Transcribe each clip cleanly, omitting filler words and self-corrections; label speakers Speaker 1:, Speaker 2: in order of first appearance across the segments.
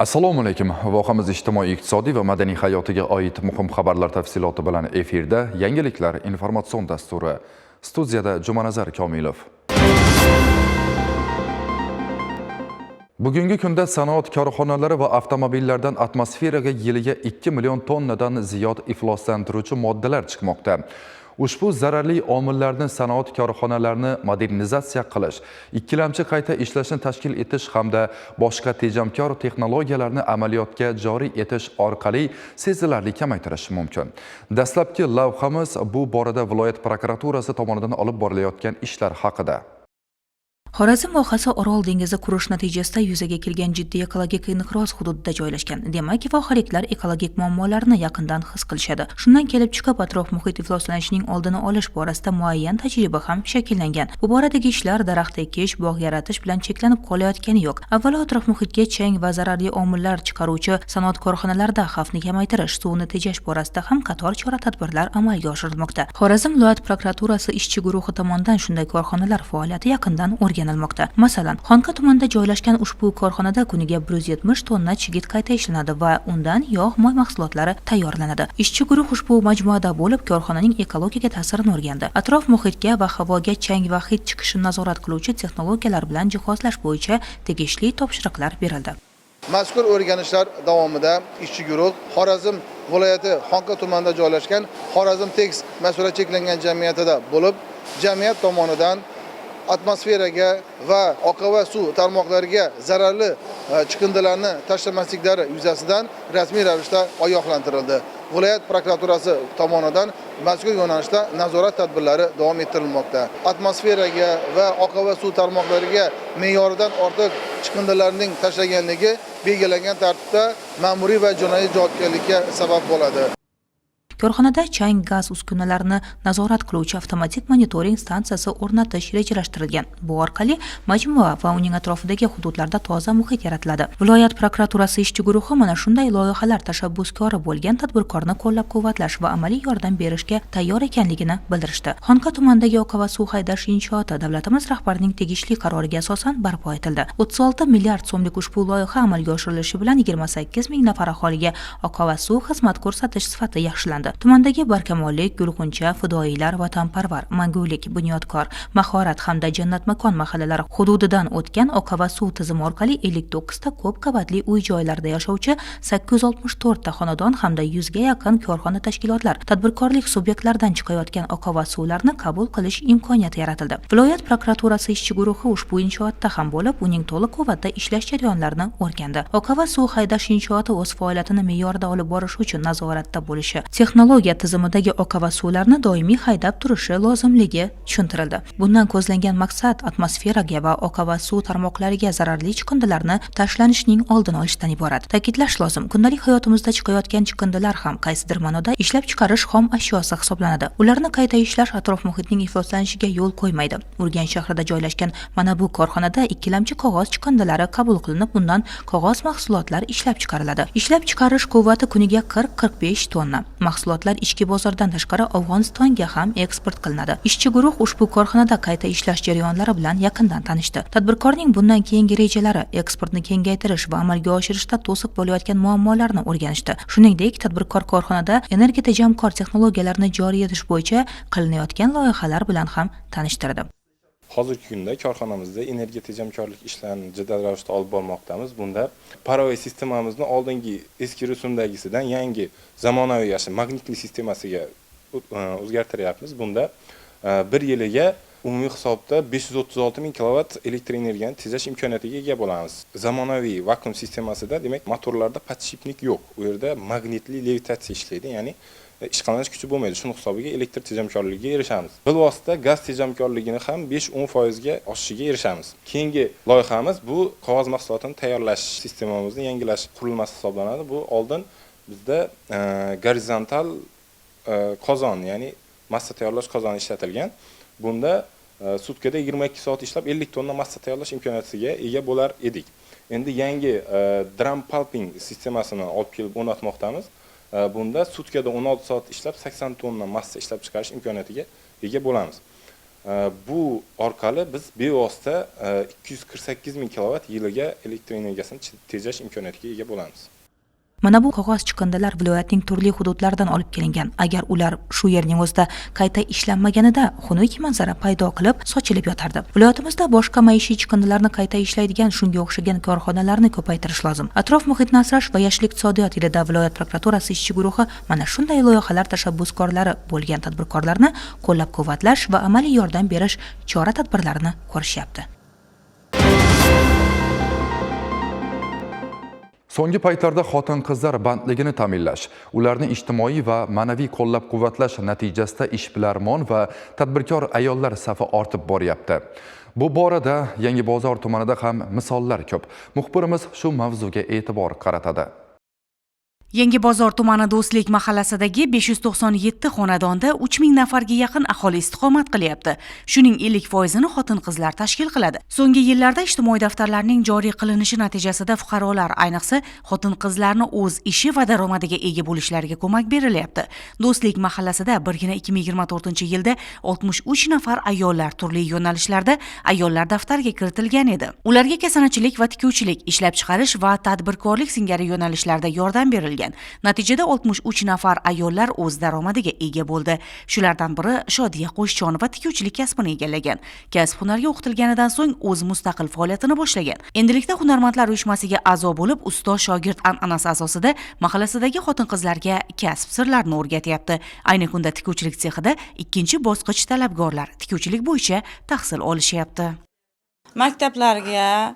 Speaker 1: Assalomu alaykum. Vohamiz ijtimoiy, iqtisodiy va madaniy hayotiga oid muhim xabarlar tafsiloti bilan efirda yangiliklar informatsion dasturi. Studiyada Jumanazar Komilov. Bugungi kunda sanoat korxonalari va avtomobillardan atmosferaga yiliga 2 million tonnadan ziyod ifloslantiruvchi moddalar chiqmoqda. Ushbu zararli omillarni sanoat korxonalarini modernizatsiya qilish, ikkilamchi qayta ishlashni tashkil etish hamda boshqa tejamkor texnologiyalarni amaliyotga joriy etish orqali sezilarli kamaytirish mumkin. Dastlabki lavhamiz bu borada viloyat prokuraturasi tomonidan olib borilayotgan ishlar haqida.
Speaker 2: Xorazm vohasi Orol dengizi qurish natijasida yuzaga kelgan jiddiy ekologik inqiroz hududida joylashgan. Demak, vohaliklar ekologik muammolarni yaqindan his qilishadi. Shundan kelib chiqib, atrof muhit ifloslanishining oldini olish borasida muayyan tajriba ham shakllangan. Bu boradagi ishlar daraxt ekish, bog' yaratish bilan cheklanib qolayotgani yo'q. Avvalo atrof muhitga chang va zararli omillar chiqaruvchi sanoat korxonalarida xavfni kamaytirish, suvni tejash borasida ham qator chora-tadbirlar amalga oshirilmoqda. Xorazm viloyat prokuraturasi ishchi guruhi tomonidan shunday korxonalar faoliyati yaqindan Masalan, Xonqa tumanida joylashgan ushbu korxonada kuniga 170 tonna chigit qayta ishlanadi va undan yog', moy mahsulotlari tayyorlanadi. Ishchi guruh ushbu majmuada bo'lib, korxonaning ekologiyaga ta'sirini o'rgandi. Atrof muhitga va havoga chang va hid chiqishini nazorat qiluvchi texnologiyalar bilan jihozlash bo'yicha tegishli topshiriqlar berildi.
Speaker 3: Mazkur o'rganishlar davomida ishchi guruh Xorazm viloyati Xonqa tumanida joylashgan Xorazm Tex mas'uliyat cheklangan jamiyatida bo'lib, jamiyat tomonidan atmosferaga va oqova suv tarmoqlariga zararli chiqindilarni tashlamasliklari yuzasidan rasmiy ravishda ogohlantirildi. Viloyat prokuraturasi tomonidan mazkur yo'nalishda nazorat tadbirlari davom ettirilmoqda. Atmosferaga va oqova suv tarmoqlariga me'yoridan ortiq chiqindilarning tashlaganligi belgilangan tartibda ma'muriy va jinoiy javobgarlikka sabab bo'ladi.
Speaker 2: Korxonada chang gaz uskunalarini nazorat qiluvchi avtomatik monitoring stansiyasi o'rnatish rejalashtirilgan. Bu orqali majmua va uning atrofidagi hududlarda toza muhit yaratiladi. Viloyat prokuraturasi ishchi guruhi mana shunday loyihalar tashabbuskori bo'lgan tadbirkorni qo'llab-quvvatlash va amaliy yordam berishga tayyor ekanligini bildirishdi. Xonqa tumanidagi oqova suv haydash inshooti davlatimiz rahbarining tegishli qaroriga asosan barpo etildi. 36 milliard so'mlik ushbu loyiha amalga oshirilishi bilan 28 ming nafar aholiga oqova suv xizmat ko'rsatish sifati yaxshilandi. Tumandagi barkamollik, gulxuncha, fidoyilar, vatanparvar, mangulik, bunyodkor, mahorat hamda jannat makon mahallalari hududidan o'tgan oqova suv tizimi orqali 59 ta ko'p qavatli uy-joylarda yashovchi 864 ta xonadon hamda 100 ga yaqin korxona tashkilotlar, tadbirkorlik subyektlaridan chiqayotgan oqova suvlarni qabul qilish imkoniyati yaratildi. Viloyat prokuraturasi ishchi guruhi ushbu inshootda ham bo'lib, uning to'liq quvvatda ishlash jarayonlarini o'rgandi. Oqova suv haydash inshooti o'z faoliyatini me'yorda olib borish uchun nazoratda bo'lishi, texnologiya tizimidagi oqova suvlarni doimiy haydab turishi lozimligi tushuntirildi. Bundan ko'zlangan maqsad atmosferaga va oqova suv tarmoqlariga zararli chiqindilarni tashlanishining oldini olishdan iborat. Ta'kidlash lozim, kundalik hayotimizda chiqayotgan chiqindilar ham qaysidir ma'noda ishlab chiqarish xom ashyosi hisoblanadi. Ularni qayta ishlash atrof muhitning ifloslanishiga yo'l qo'ymaydi. Urganch shahrida joylashgan mana bu korxonada ikkilamchi qog'oz chiqindilari qabul qilinib, bundan qog'oz mahsulotlar ishlab chiqariladi. Ishlab chiqarish quvvati kuniga 40-45 tonna. Mahsulotlar ichki bozordan tashqari Afg'onistonga ham eksport qilinadi. Ishchi guruh ushbu korxonada qayta ishlash jarayonlari bilan yaqindan tanishdi. Tadbirkorning bundan keyingi rejalari, eksportni kengaytirish va amalga oshirishda to'siq bo'layotgan muammolarni o'rganishdi. Shuningdek, tadbirkor korxonada energiya tejamkor texnologiyalarni joriy etish bo'yicha qilinayotgan loyihalar bilan ham tanishtirdi.
Speaker 4: Hozirgi kunda korxonamizda energiya tejamkorlik ishlarini jadal ravishda olib bormoqdamiz. Bunda parovoy sistemamizni oldingi eski rusumdagisidan yangi zamonaviy magnitli sistemasiga o'zgartiryapmiz. Bunda bir yiliga umumiy hisobda 536 ming kilovat elektr energiyani tejash imkoniyatiga ega bo'lamiz. Zamonaviy vakuum sistemasida, demak, motorlarda podshipnik yo'q. U yerda magnitli levitatsiya ishlaydi, ya'ni ishqalanish kuchi bo'lmaydi. Shuning hisobiga elektr tejamkorligiga erishamiz. Bilvosita gaz tejamkorligini ham 5-10% ga oshishiga erishamiz. Keyingi loyihamiz bu qog'oz mahsulotini tayyorlash sistemamizni yangilash qurilmasi hisoblanadi. Bu oldin bizda gorizontal qozon, ya'ni massa tayyorlash qozoni ishlatilgan. Bunda sutkada 22 soat ishlab 50 tonna massa tayyorlash imkoniyatiga ega bo'lar edik. Endi yangi drum pulping sistemasini olib kelib o'rnatmoqdamiz. Bunda sutkada 16 soat ishlab 80 tonna massa ishlab chiqarish imkoniyatiga ega bo'lamiz. Bu orqali biz bevosita 248 ming kilovat yiliga elektr energiyasini tejash imkoniyatiga ega bo'lamiz.
Speaker 2: Mana bu qog'oz chiqindilar viloyatning turli hududlaridan olib kelingan. Agar ular shu yerning o'zida qayta ishlanmaganida xunuk manzara paydo qilib, sochilib yotardi. Viloyatimizda boshqa maishiy chiqindilarni qayta ishlaydigan shunga o'xshagan korxonalarni ko'paytirish lozim. Atrof muhitni asrash va yashil iqtisodiyot yilida viloyat prokuraturasi ishchi guruhi mana shunday loyihalar tashabbuskorlari bo'lgan tadbirkorlarni qo'llab-quvvatlash va amaliy yordam berish chora-tadbirlarini ko'rishyapti.
Speaker 1: So'nggi paytlarda xotin-qizlar bandligini ta'minlash, ularni ijtimoiy va ma'naviy qo'llab-quvvatlash natijasida ishbilarmon va tadbirkor ayollar safi ortib boryapti. Bu borada Yangibozor tumanida ham misollar ko'p. Muxbirimiz shu mavzuga e'tibor qaratadi.
Speaker 5: Yangibozor tumani Do'stlik mahallasidagi 597 xonadonda 3000 nafarga yaqin aholi istiqomat qilyapti. Shuning 50%ni xotin-qizlar tashkil qiladi. So'nggi yillarda ijtimoiy daftarlarning joriy qilinishi natijasida fuqarolar, ayniqsa xotin-qizlarni o'z ishi va daromadiga ega bo'lishlariga ko'mak berilyapti. Do'stlik mahallasida birgina 2024-yilda 63 nafar ayollar turli yo'nalishlarda ayollar daftariga kiritilgan edi. Ularga kasanachilik va tikuvchilik, ishlab chiqarish va tadbirkorlik singari yo'nalishlarda yordam berilgan. Natijada 63 nafar ayollar o'z daromadiga ega bo'ldi. Shulardan biri Shodiya Qo'shchonova tikuvchilik kasbini egallagan. Kasb hunarga o'qitilganidan so'ng o'z mustaqil faoliyatini boshlagan. Endilikda Hunarmandlar uyushmasiga a'zo bo'lib, ustoz-shogird an'anasi asosida mahallasidagi xotin-qizlarga kasb sirlarini o'rgatyapti. Ayni kunda tikuvchilik sexida ikkinchi bosqich talabgorlar tikuvchilik bo'yicha tahsil olishyapti.
Speaker 6: Maktablarga,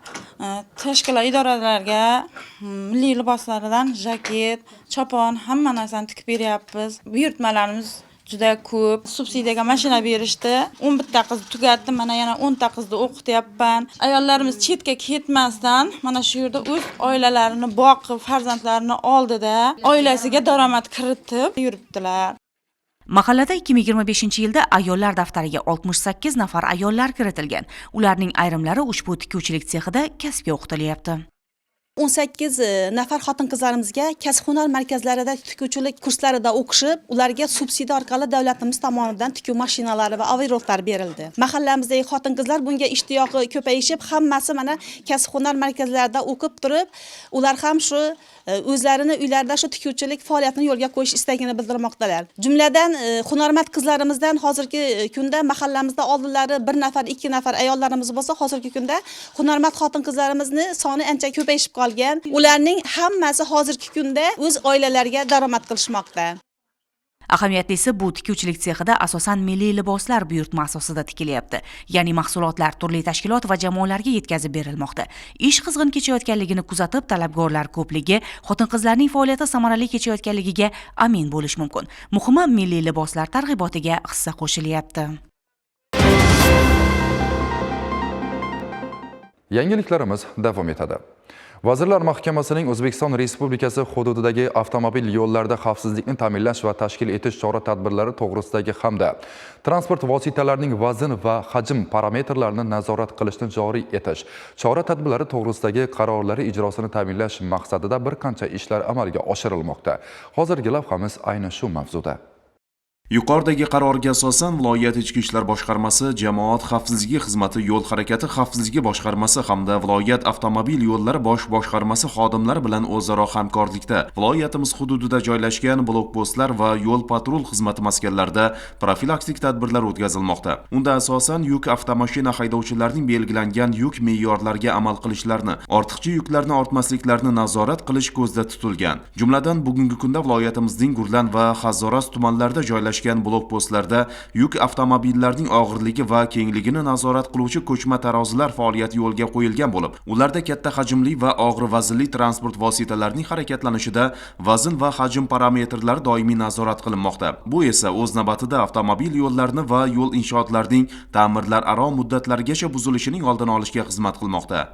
Speaker 6: tashkilot idoralarga milliy liboslaridan jaket, chopon, hamma narsani tikib beryapmiz. Buyurtmalarimiz juda ko'p. Subsidiyaga mashina berishdi. 11 ta qizni tugatdim, mana yana 10 ta qizni o'qityapman. Ayollarimiz chetga ketmasdan mana shu yerda o'z oilalarini boqib, farzandlarini oldida oilasiga daromad kiritib yuribdilar.
Speaker 5: Mahallada 2025-yilda ayollar daftariga 68 nafar ayollar kiritilgan. Ularning ayrimlari ushbu tikuvchilik sexida kasbga o'qitilyapti.
Speaker 7: 18 nafar xotin-qizlarimizga kasb-hunar markazlarida tikuvchilik kurslarida o'qishib, ularga subsidiya orqali davlatimiz tomonidan tikuv mashinalari va aviro'tlar berildi. Mahallamizdagi xotin-qizlar bunga ishtiyoqi ko'payishib, hammasi mana kasb-hunar markazlarida o'qib turib, ular ham shu o'zlarini uylarida shu tikuvchilik faoliyatini yo'lga qo'yish istagini bildirmoqdalar. Jumladan hunarmand qizlarimizdan hozirgi kunda mahallamizda oldinlari 1 nafar, 2 nafar ayollarimiz bo'lsa, hozirgi kunda hunarmand xotin-qizlarimizni soni ancha ko'payib qolgan. Ularning hammasi hozirgi kunda o'z oilalariga daromad qilishmoqda.
Speaker 5: Ahamiyatlisi bu tikuvchilik sexida asosan milliy liboslar buyurtma asosida tikilyapti. Ya'ni mahsulotlar turli tashkilot va jamoalarga yetkazib berilmoqda. Ish qizg'in kechayotganligini kuzatib, talabgorlar ko'pligi, xotin-qizlarning faoliyati samarali kechayotganligiga amin bo'lish mumkin. Muhimi, milliy liboslar targ'ibotiga hissa qo'shilyapti.
Speaker 1: Yangiliklarimiz davom etadi. Vazirlar Mahkamasining O'zbekiston Respublikasi hududidagi avtomobil yo'llarida xavfsizlikni ta'minlash va tashkil etish chora-tadbirlari to'g'risidagi hamda transport vositalarining vazn va hajm parametrlarini nazorat qilishni joriy etish chora-tadbirlari to'g'risidagi qarorlari ijrosini ta'minlash maqsadida bir qancha ishlar amalga oshirilmoqda. Hozirgi lavhamiz ayni shu mavzuda.
Speaker 8: Yuqoridagi qarorga asosan viloyat ichki ishlar boshqarmasi, jamoat xavfsizligi xizmati, yo'l harakati xavfsizligi boshqarmasi hamda viloyat avtomobil yo'llari bosh boshqarmasi xodimlari bilan o'zaro hamkorlikda viloyatimiz hududida joylashgan blokpostlar va yo'l patrul xizmati maskanlarida profilaktik tadbirlar o'tkazilmoqda. Unda asosan yuk avtomashina haydovchilarining belgilangan yuk me'yorlariga amal qilishlarini, ortiqcha yuklarni ortmasliklarini nazorat qilish ko'zda tutilgan. Jumladan bugungi kunda viloyatimizning Gurlan va Hazzoras tumanlarida joylashgan blokpostlarda yuk avtomobillarining og'irligi va kengligini nazorat qiluvchi ko'chma tarozilar faoliyati yo'lga qo'yilgan bo'lib, ularda katta hajmli va og'ir vaznli transport vositalarining harakatlanishida vazn va hajm parametrlari doimiy nazorat qilinmoqda. Bu esa o'z navbatida avtomobil yo'llarini va yo'l inshootlarining ta'mirlararo muddatlargacha buzilishining oldini olishga xizmat qilmoqda.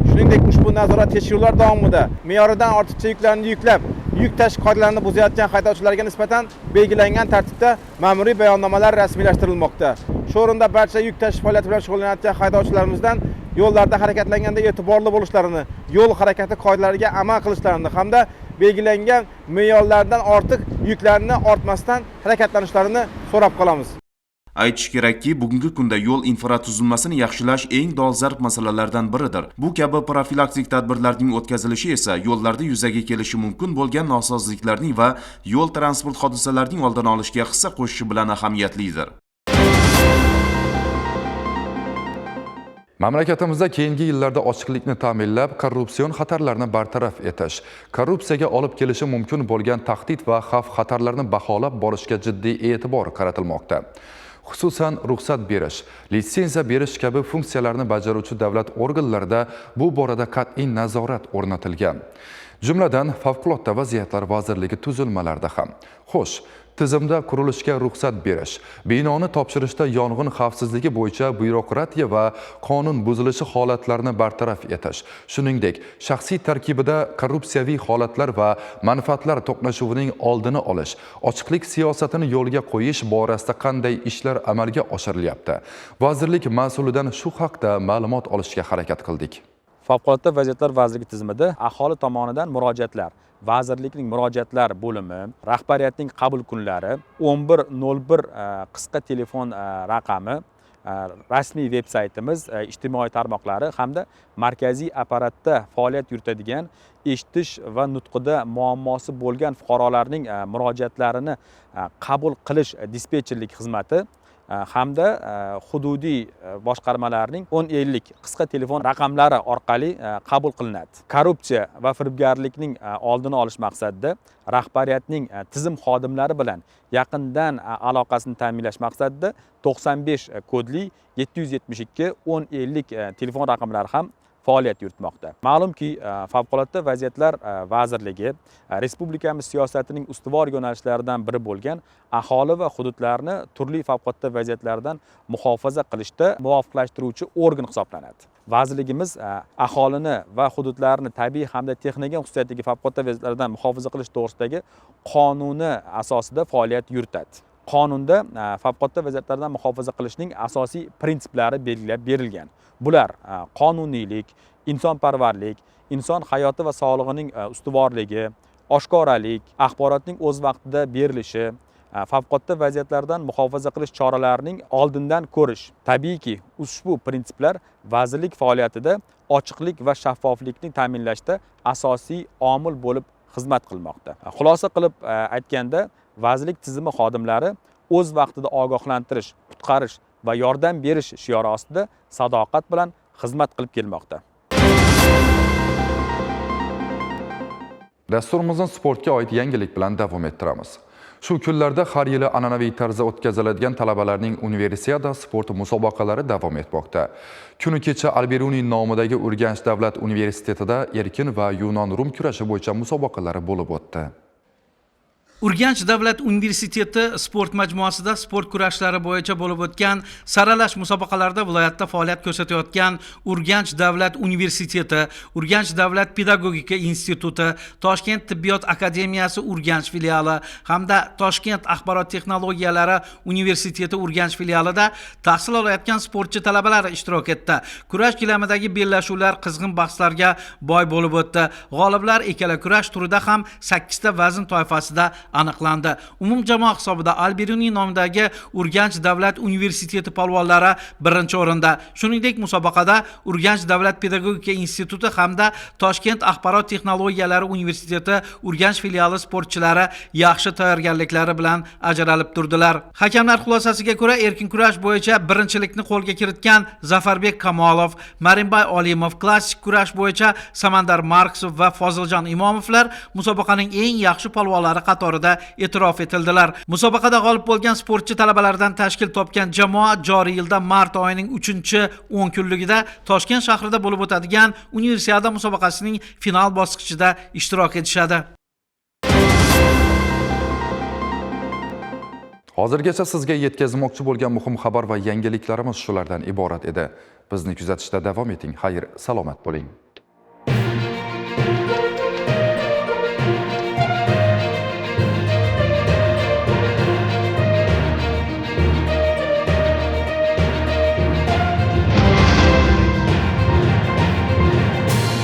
Speaker 9: Shuningdek, ushbu nazorat tekshiruvlar davomida me'yoridan ortiqcha yuklarni yuklab, yuk tashish qoidalarini buzayotgan haydovchilarga nisbatan belgilangan tartibda ma'muriy bayonnomalar rasmiylashtirilmoqda. Shu o'rinda barcha yuk tashish faoliyati bilan shug'ullanayotgan haydovchilarimizdan yo'llarda harakatlanganda e'tiborli bo'lishlarini, yo'l harakati qoidalariga amal qilishlarini hamda belgilangan me'yorlardan ortiq yuklarni ortmasdan harakatlanishlarini so'rab qolamiz.
Speaker 8: Aytish kerakki, bugungi kunda yo'l infratuzilmasini yaxshilash eng dolzarb masalalardan biridir. Bu kabi profilaktik tadbirlarning o'tkazilishi esa yo'llarda yuzaga kelishi mumkin bo'lgan nosozliklarning va yo'l transport hodisalarining oldini olishga hissa qo'shishi bilan ahamiyatlidir.
Speaker 1: Mamlakatimizda keyingi yillarda ochiqlikni ta'minlab, korrupsion xatarlarni bartaraf etish, korrupsiyaga olib kelishi mumkin bo'lgan tahdid va xavf-xatarlarni baholab borishga jiddiy e'tibor qaratilmoqda. Xususan, ruxsat berish, litsenziya berish kabi funksiyalarni bajaruvchi davlat organlarida bu borada qat'iy nazorat o'rnatilgan. Jumladan, Favqulodda vaziyatlar vazirligi tuzilmalarida ham. Xo'sh, tizimda qurilishga ruxsat berish, binoni topshirishda yong'in xavfsizligi bo'yicha byurokratiya va qonun buzilishi holatlarini bartaraf etish, shuningdek, shaxsiy tarkibida korrupsiyaviy holatlar va manfaatlar to'qnashuvining oldini olish, ochiqlik siyosatini yo'lga qo'yish borasida qanday ishlar amalga oshirilyapti? Vazirlik mas'ulidan shu haqda ma'lumot olishga harakat qildik.
Speaker 10: Favqulodda vaziyatlar vazirligi tizimida aholi tomonidan murojaatlar, vazirlikning murojaatlar bo'limi, rahbariyatning qabul kunlari, 1101 qisqa telefon raqami, rasmiy veb-saytimiz, ijtimoiy tarmoqlari hamda markaziy apparatda faoliyat yuritadigan eshitish va nutqida muammosi bo'lgan fuqarolarning murojaatlarini qabul qilish dispetcherlik xizmati hamda hududiy boshqarmalarning 1050 qisqa telefon raqamlari orqali qabul qilinadi. Korrupsiya va firibgarlikning oldini olish maqsadida rahbariyatning tizim xodimlari bilan yaqindan aloqasini ta'minlash maqsadida 95 kodli 772 1050 telefon raqamlari ham faoliyat yuritmoqda. Ma'lumki, Favqulodda vaziyatlar vazirligi respublikamiz siyosatining ustuvor yo'nalishlaridan biri bo'lgan aholi va hududlarni turli favqulodda vaziyatlardan muhofaza qilishda muvofiqlashtiruvchi organ hisoblanadi. Vazirligimiz aholini va hududlarni tabiiy hamda texnik xususiyatdagi favqulodda vaziyatlardan muhofaza qilish to'g'risidagi qonuni asosida faoliyat yuritadi. Qonunda favqulodda vaziyatlardan muhofaza qilishning asosiy prinsiplari belgilab berilgan. Bular qonuniylik, insonparvarlik, inson hayoti va sog'lig'ining ustuvorligi, oshkoralik, axborotning o'z vaqtida berilishi, favqulodda vaziyatlardan muhofaza qilish choralarining oldindan ko'rish. Tabiiyki, ushbu prinsiplar vazirlik faoliyatida ochiqlik va shaffoflikni ta'minlashda asosiy omil bo'lib xizmat qilmoqda. Xulosa qilib aytganda, vazirlik tizimi xodimlari o'z vaqtida ogohlantirish, qutqarish va yordam berish shiori ostida sadoqat bilan xizmat qilib kelmoqda.
Speaker 1: Dasturimizni sportga oid yangilik bilan davom ettiramiz. Shu kunlarda har yili an'anaviy tarzda o'tkaziladigan talabalarning universiada sport musobaqalari davom etmoqda. Kuni kecha Alberuni nomidagi Urganch davlat universitetida erkin va yunon-rum kurashi bo'yicha musobaqalari bo'lib o'tdi.
Speaker 11: Urganch davlat universiteti sport majmuasida sport kurashlari bo'yicha bo'lib o'tgan saralash musobaqalarida viloyatda faoliyat ko'rsatayotgan Urganch davlat universiteti, Urganch davlat pedagogika instituti, Toshkent tibbiyot akademiyasi Urganch filiali hamda Toshkent axborot texnologiyalari universiteti Urganch filialida tahsil olayotgan sportchi talabalar ishtirok etdi. Kurash gilamidagi bellashuvlar qizg'in bahslarga boy bo'lib o'tdi. G'oliblar ikkala kurash turida ham 8 ta vazn toifasida aniqlandi. Umumjamoa hisobida Alberuni nomidagi Urganch davlat universiteti polvonlari birinchi o'rinda. Shuningdek, musobaqada Urganch davlat pedagogika instituti hamda Toshkent axborot texnologiyalari universiteti Urganch filiali sportchilari yaxshi tayyorgarliklari bilan ajralib turdilar. Hakamlar xulosasiga ko'ra, erkin kurash bo'yicha birinchilikni qo'lga kiritgan Zafarbek Kamolov, Marinbay Olimov, klassik kurash bo'yicha Samandar Marksov va Foziljon Imomovlar musobaqaning eng yaxshi polvonlari qatorida e'tirof etildilar. Musobaqada g'olib bo'lgan sportchi talabalardan tashkil topgan jamoa joriy yilda mart oyining 3-10 kunligida Toshkent shahrida bo'lib o'tadigan Universiada musobaqasining final bosqichida ishtirok etishadi.
Speaker 1: Hozirgacha sizga yetkazmoqchi bo'lgan muhim xabar va yangiliklarimiz shulardan iborat edi. Bizni kuzatishda davom eting. Xayr, salomat bo'ling.